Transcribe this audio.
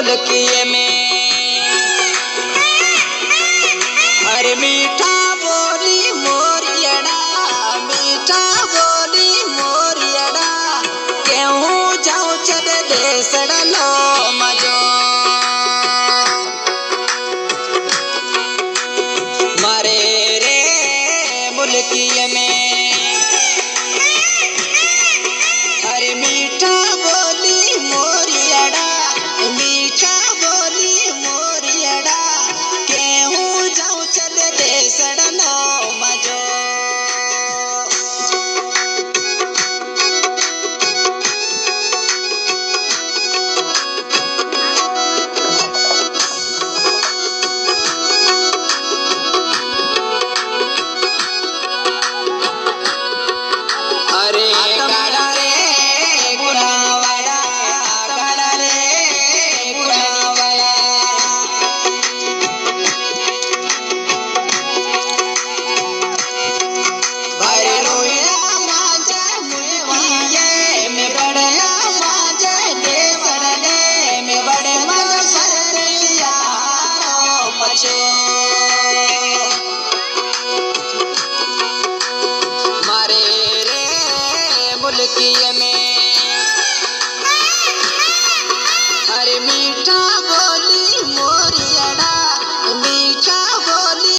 मुल्किए में अरे मीठा बोली मोरियड़ा, मीठा बोली मोरियड़ा, केहूँ जाऊँ चल देसड़ लो मजो। मारे रे मुल्किए में अरे मीठा बोली मोरियड़ा, मीठा बोली मोरियड़ा, केहूँ जाऊँ चल देसड़ लो मजो। अरे गाड़ा रे गुनावाड़ा, गाड़ा रे गुनावाड़ा, अरे रोया माजा मुल्किए में बड़या माजा देसड़ने में बड़े मजा सरलिया मचो। मारे रे मुल्किए में